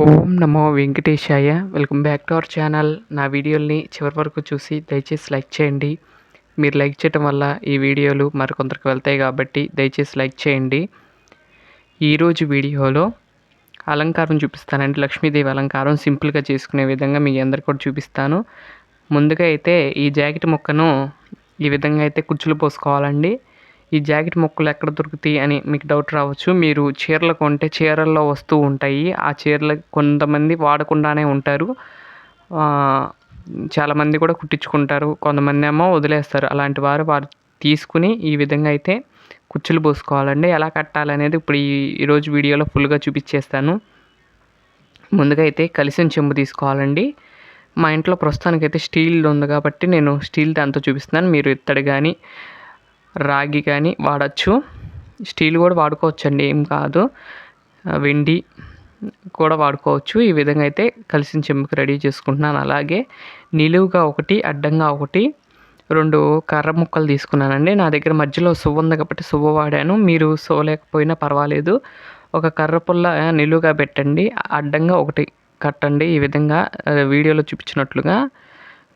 Om Namo Venkatesaya. Welcome back to our channel. నా వీడియోల్ని చివరి వరకు చూసి దయచేసి లైక్ చేయండి. మీరు లైక్ చేయడం వల్ల ఈ వీడియోలు మరికొందరికి వెళ్తాయి కాబట్టి దయచేసి లైక్ చేయండి. ఈరోజు వీడియోలో అలంకారం చూపిస్తానండి. లక్ష్మీదేవి అలంకారం సింపుల్గా చేసుకునే విధంగా మీ అందరికి కూడా చూపిస్తాను. ముందుగా అయితే ఈ జాకెట్ ముక్కను ఈ విధంగా అయితే కుచ్చులు పోసుకోవాలండి. ఈ జాకెట్ ముక్కలు ఎక్కడ దొరుకుతాయి అని మీకు డౌట్ రావచ్చు. మీరు చీరలు కొంటే చీరల్లో వస్తూ ఉంటాయి. ఆ చీరలు కొంతమంది వాడకుండానే ఉంటారు. చాలామంది కూడా కుట్టించుకుంటారు. కొంతమంది ఏమో వదిలేస్తారు. అలాంటి వారు తీసుకుని ఈ విధంగా అయితే కుచ్చులు పోసుకోవాలండి. ఎలా కట్టాలనేది ఇప్పుడు ఈరోజు వీడియోలో ఫుల్గా చూపించేస్తాను. ముందుగా అయితే కలిసిన చెంబు తీసుకోవాలండి. మా ఇంట్లో ప్రస్తుతానికైతే స్టీల్ ఉంది కాబట్టి నేను స్టీల్ దాంతో చూపిస్తున్నాను. మీరు ఇత్తడి కానీ రాగి కానీ వాడచ్చు. స్టీల్ కూడా వాడుకోవచ్చండి, ఏం కాదు. వెండి కూడా వాడుకోవచ్చు. ఈ విధంగా అయితే కలిసిన చెంబుకి రెడీ చేసుకుంటున్నాను. అలాగే నిలువుగా ఒకటి, అడ్డంగా ఒకటి, 2 కర్ర ముక్కలు తీసుకున్నానండి. నా దగ్గర మధ్యలో సువ్వ ఉంది కాబట్టి సువ్వ వాడాను. మీరు సువ్వ లేకపోయినా పర్వాలేదు. ఒక కర్ర పుల్ల నిలువుగా పెట్టండి, అడ్డంగా ఒకటి కట్టండి. ఈ విధంగా వీడియోలో చూపించినట్లుగా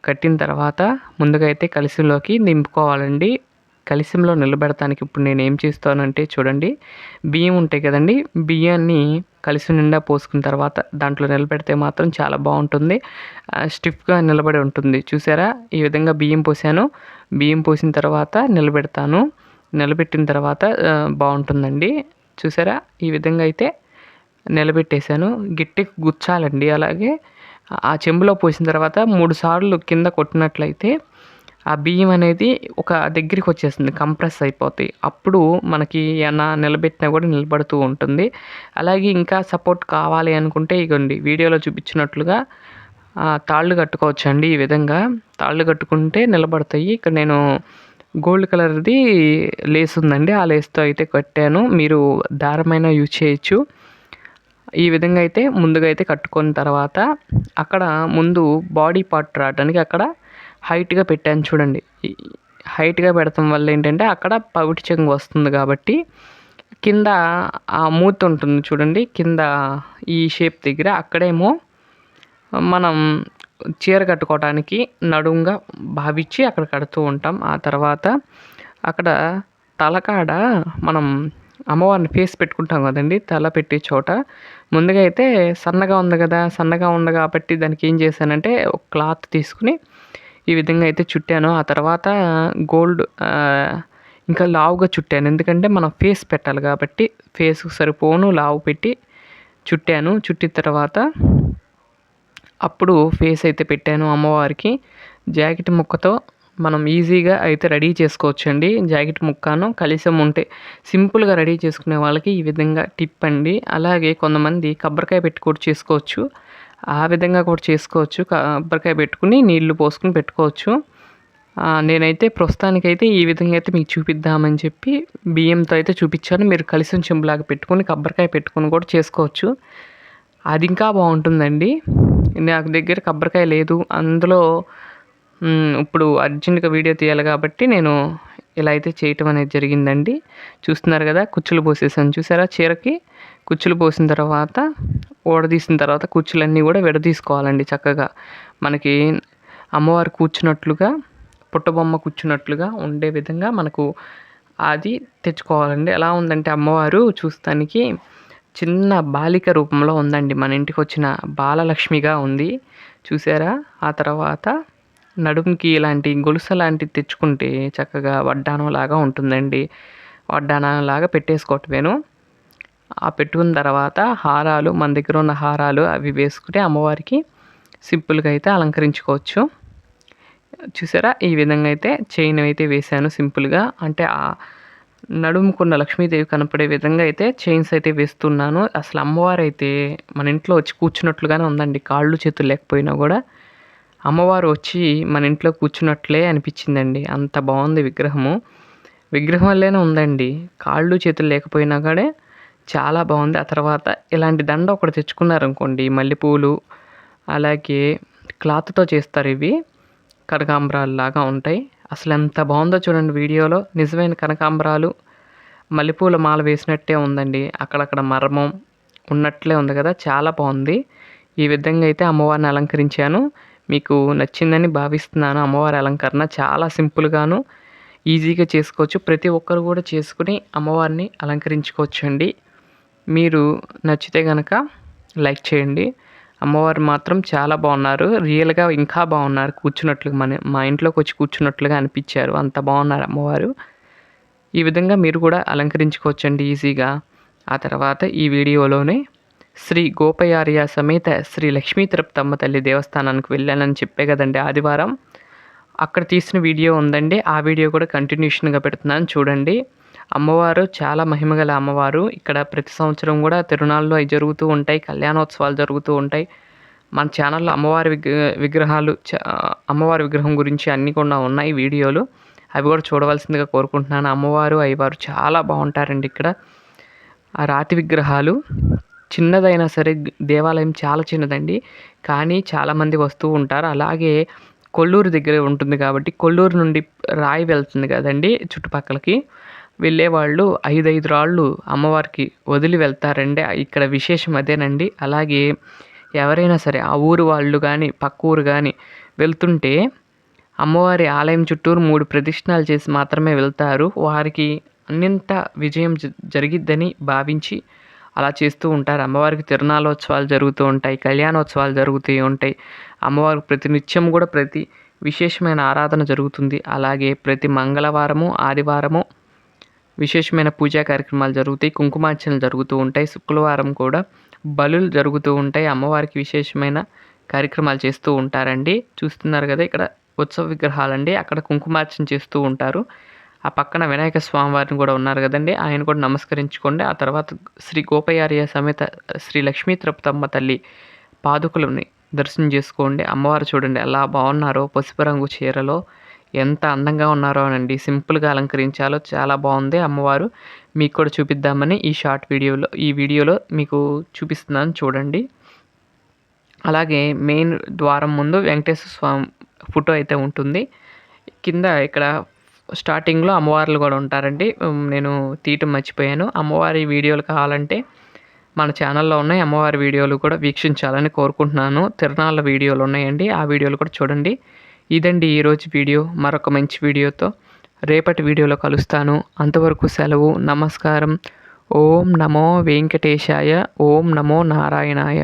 కట్టిన తర్వాత ముందుగా అయితే కలిసిలోకి నింపుకోవాలండి. కలిసంలో నిలబెడటానికి ఇప్పుడు నేను ఏం చేస్తానంటే చూడండి, బియ్యం ఉంటాయి కదండి, బియ్యాన్ని కలిసి నిండా పోసుకున్న తర్వాత దాంట్లో నిలబెడితే మాత్రం చాలా బాగుంటుంది. స్టిఫ్గా నిలబడి ఉంటుంది. చూసారా, ఈ విధంగా బియ్యం పోసాను. బియ్యం పోసిన తర్వాత నిలబెడతాను. నిలబెట్టిన తర్వాత బాగుంటుందండి. చూసారా, ఈ విధంగా అయితే నిలబెట్టేశాను. గట్టిగా గుచ్చాలండి. అలాగే ఆ చెంబులో పోసిన తర్వాత 3 సార్లు కింద కొట్టినట్లయితే ఆ బియ్యం అనేది ఒక దగ్గరికి వచ్చేస్తుంది, కంప్రెస్ అయిపోతాయి. అప్పుడు మనకి ఏమన్నా నిలబెట్టినా కూడా నిలబడుతూ ఉంటుంది. అలాగే ఇంకా సపోర్ట్ కావాలి అనుకుంటే ఇగోండి వీడియోలో చూపించినట్లుగా తాళ్ళు కట్టుకోవచ్చండి. ఈ విధంగా తాళ్ళు కట్టుకుంటే నిలబడతాయి. ఇక్కడ నేను గోల్డ్ కలర్ది లేస్ ఉందండి, ఆ లేస్తో అయితే కట్టాను. మీరు దారమైనా యూజ్ చేయొచ్చు. ఈ విధంగా అయితే ముందుగా అయితే కట్టుకున్న తర్వాత అక్కడ ముందు బాడీ పార్ట్ రావడానికి అక్కడ హైట్గా పెట్టాను చూడండి. హైట్గా పెడతాం వల్ల ఏంటంటే అక్కడ పవిటి చెంగు వస్తుంది కాబట్టి కింద ఆ మూత ఉంటుంది చూడండి, కింద ఈ షేప్ దగ్గర అక్కడేమో మనం చీర కట్టుకోవడానికి నడుంగా భావించి అక్కడ కడుతూ ఉంటాం. ఆ తర్వాత అక్కడ తలకాడ మనం అమ్మవారిని ఫేస్ పెట్టుకుంటాం కదండి, తల పెట్టే చోట ముందుగా అయితే సన్నగా ఉంది కదా, సన్నగా ఉంది కాబట్టి దానికి ఏం చేశానంటే ఒక క్లాత్ తీసుకుని ఈ విధంగా అయితే చుట్టాను. ఆ తర్వాత గోల్డ్ ఇంకా లావుగా చుట్టాను. ఎందుకంటే మనం ఫేస్ పెట్టాలి కాబట్టి ఫేస్కి సరిపోను లావు పెట్టి చుట్టాను. చుట్టిన తర్వాత అప్పుడు ఫేస్ అయితే పెట్టాను అమ్మవారికి. జాకెట్ ముక్కతో మనం ఈజీగా అయితే రెడీ చేసుకోవచ్చండి. జాకెట్ ముక్కను కలిసం ఉంటే సింపుల్గా రెడీ చేసుకునే వాళ్ళకి ఈ విధంగా టిప్ అండి. అలాగే కొంతమంది కొబ్బరికాయ పెట్టి కూడా చేసుకోవచ్చు. ఆ విధంగా కూడా చేసుకోవచ్చు. కొబ్బరికాయ పెట్టుకుని నీళ్లు పోసుకుని పెట్టుకోవచ్చు. నేనైతే ప్రస్తుతానికైతే ఈ విధంగా అయితే మీకు చూపిద్దామని చెప్పి బియ్యంతో అయితే చూపించాను. మీరు కలిసిన చెంబులాగా పెట్టుకుని కొబ్బరికాయ పెట్టుకుని కూడా చేసుకోవచ్చు. అది ఇంకా బాగుంటుందండి. నాకు దగ్గర కొబ్బరికాయ లేదు, అందులో ఇప్పుడు అర్జెంటుగా వీడియో తీయాలి కాబట్టి నేను ఇలా అయితే చేయటం అనేది జరిగిందండి. చూస్తున్నారు కదా, కుచ్చులు పోసేసాను. చూసారా, చీరకి కుచ్చులు పోసిన తర్వాత ఊడదీసిన తర్వాత కుచ్చులన్నీ కూడా విడదీసుకోవాలండి. చక్కగా మనకి అమ్మవారు కూర్చున్నట్లుగా, పుట్టబొమ్మ కూర్చున్నట్లుగా ఉండే విధంగా మనకు అది తెచ్చుకోవాలండి. ఎలా ఉందంటే అమ్మవారు చూస్తానికి చిన్న బాలిక రూపంలో ఉందండి. మన ఇంటికి వచ్చిన బాలలక్ష్మిగా ఉంది. చూసారా, ఆ తర్వాత నడుముకి ఇలాంటి గొలుసు లాంటివి తెచ్చుకుంటే చక్కగా వడ్డానం లాగా ఉంటుందండి. వడ్డానం లాగా పెట్టేసుకోవటమేను. ఆ పెట్టుకున్న తర్వాత హారాలు, మన దగ్గర ఉన్న హారాలు అవి వేసుకుంటే అమ్మవారికి సింపుల్గా అయితే అలంకరించుకోవచ్చు. చూసారా, ఈ విధంగా అయితే చైన్ అయితే వేశాను సింపుల్గా. అంటే ఆ నడుముకున్న లక్ష్మీదేవి కనపడే విధంగా అయితే చైన్స్ అయితే వేస్తున్నాను. అసలు అమ్మవారు అయితే మన ఇంట్లో వచ్చి కూర్చున్నట్లుగానే ఉందండి. కాళ్ళు చేతులు లేకపోయినా కూడా అమ్మవారు వచ్చి మన ఇంట్లో కూర్చున్నట్లే అనిపించిందండి. అంత బాగుంది విగ్రహము. విగ్రహం వల్లేనే ఉందండి, కాళ్ళు చేతులు లేకపోయినా కూడా చాలా బాగుంది. ఆ తర్వాత ఇలాంటి దండ ఒకటి తెచ్చుకున్నారనుకోండి, మల్లెపూలు అలాగే క్లాత్తో చేస్తారు. ఇవి కనకాంబరాలు లాగా ఉంటాయి. అసలు ఎంత బాగుందో చూడండి వీడియోలో. నిజమైన కనకాంబరాలు, మల్లెపూల మాల వేసినట్టే ఉందండి. అక్కడక్కడ మర్మం ఉన్నట్లే ఉంది కదా, చాలా బాగుంది. ఈ విధంగా అయితే అమ్మవారిని అలంకరించాను. మీకు నచ్చిందని భావిస్తున్నాను. అమ్మవారి అలంకరణ చాలా సింపుల్గాను ఈజీగా చేసుకోవచ్చు. ప్రతి ఒక్కరు కూడా చేసుకుని అమ్మవారిని అలంకరించుకోవచ్చండి. మీరు నచ్చితే గనక లైక్ చేయండి. అమ్మవారు మాత్రం చాలా బాగున్నారు. రియల్గా ఇంకా బాగున్నారు. కూర్చున్నట్లుగా మా ఇంట్లోకి వచ్చి కూర్చున్నట్లుగా అనిపించారు. అంత బాగున్నారు అమ్మవారు. ఈ విధంగా మీరు కూడా అలంకరించుకోవచ్చండి ఈజీగా. ఆ తర్వాత ఈ వీడియోలోనే శ్రీ గోపయార్య సమేత శ్రీ లక్ష్మీ తిరుపతమ్మ తల్లి దేవస్థానానికి వెళ్ళానని చెప్పే కదండి ఆదివారం. అక్కడ తీసిన వీడియో ఉందండి. ఆ వీడియో కూడా కంటిన్యూషన్గా పెడుతున్నాను, చూడండి. అమ్మవారు చాలా మహిమగల అమ్మవారు. ఇక్కడ ప్రతి సంవత్సరం కూడా తిరునాళ్ళు అవి జరుగుతూ ఉంటాయి, కళ్యాణోత్సవాలు జరుగుతూ ఉంటాయి. మన ఛానల్లో అమ్మవారి విగ్రహాలు అమ్మవారి విగ్రహం గురించి అన్నీ కూడా ఉన్నాయి వీడియోలు. అవి కూడా చూడవలసిందిగా కోరుకుంటున్నాను. అమ్మవారు అయ్యవారు చాలా బాగుంటారండి ఇక్కడ. ఆ రాతి విగ్రహాలు చిన్నదైనా సరే, దేవాలయం చాలా చిన్నదండి, కానీ చాలామంది వస్తూ ఉంటారు. అలాగే కొల్లూరు దగ్గర ఉంటుంది కాబట్టి కొల్లూరు నుండి రాయి వెళ్తుంది కదండి చుట్టుపక్కలకి, వెళ్ళేవాళ్ళు 5 రాళ్ళు అమ్మవారికి వదిలి వెళ్తారండి. ఇక్కడ విశేషం అదేనండి. అలాగే ఎవరైనా సరే ఆ ఊరు వాళ్ళు కానీ పక్క ఊరు కానీ వెళ్తుంటే అమ్మవారి ఆలయం చుట్టూరు 3 ప్రదక్షిణాలు చేసి మాత్రమే వెళ్తారు. వారికి అన్నింట విజయం జరిగిద్దని భావించి అలా చేస్తూ ఉంటారు. అమ్మవారికి తిరునాళోత్సవాలు జరుగుతూ ఉంటాయి, కళ్యాణోత్సవాలు జరుగుతూ ఉంటాయి. అమ్మవారికి ప్రతినిత్యం కూడా ప్రతి విశేషమైన ఆరాధన జరుగుతుంది. అలాగే ప్రతి మంగళవారము, ఆదివారము విశేషమైన పూజా కార్యక్రమాలు జరుగుతాయి. కుంకుమార్చనలు జరుగుతూ ఉంటాయి. శుక్రవారం కూడా బలులు జరుగుతూ ఉంటాయి. అమ్మవారికి విశేషమైన కార్యక్రమాలు చేస్తూ ఉంటారండి. చూస్తున్నారు కదా, ఇక్కడ ఉత్సవ విగ్రహాలండి. అక్కడ కుంకుమార్చన చేస్తూ ఉంటారు. ఆ పక్కన వినాయక స్వామి వారిని కూడా ఉన్నారు కదండి, ఆయన కూడా నమస్కరించుకోండి. ఆ తర్వాత శ్రీ గోపయార్య సమేత శ్రీ లక్ష్మీ తిరుపతమ్మ తల్లి పాదుకలని దర్శనం చేసుకోండి. అమ్మవారు చూడండి ఎలా బాగున్నారో, పసుపు రంగు చీరలో ఎంత అందంగా ఉన్నారో అనండి. సింపుల్గా అలంకరించాలో చాలా బాగుంది అమ్మవారు. మీకు కూడా చూపిద్దామని ఈ వీడియోలో మీకు చూపిస్తున్నాను, చూడండి. అలాగే మెయిన్ ద్వారం ముందు వెంకటేశ్వర స్వామి ఫోటో అయితే ఉంటుంది. కింద ఇక్కడ స్టార్టింగ్లో అమ్మవార్లు కూడా ఉంటారండి. నేను తీయటం మర్చిపోయాను. అమ్మవారి వీడియోలు కావాలంటే మన ఛానల్లో ఉన్నాయి. అమ్మవారి వీడియోలు కూడా వీక్షించాలని కోరుకుంటున్నాను. తిరునాళ్ళ వీడియోలు ఉన్నాయండి, ఆ వీడియోలు కూడా చూడండి. ఇదండి ఈరోజు వీడియో. మరొక మంచి వీడియోతో రేపటి వీడియోలో కలుస్తాను. అంతవరకు సెలవు. నమస్కారం. ఓం నమో వెంకటేశాయ. ఓం నమో నారాయణాయ.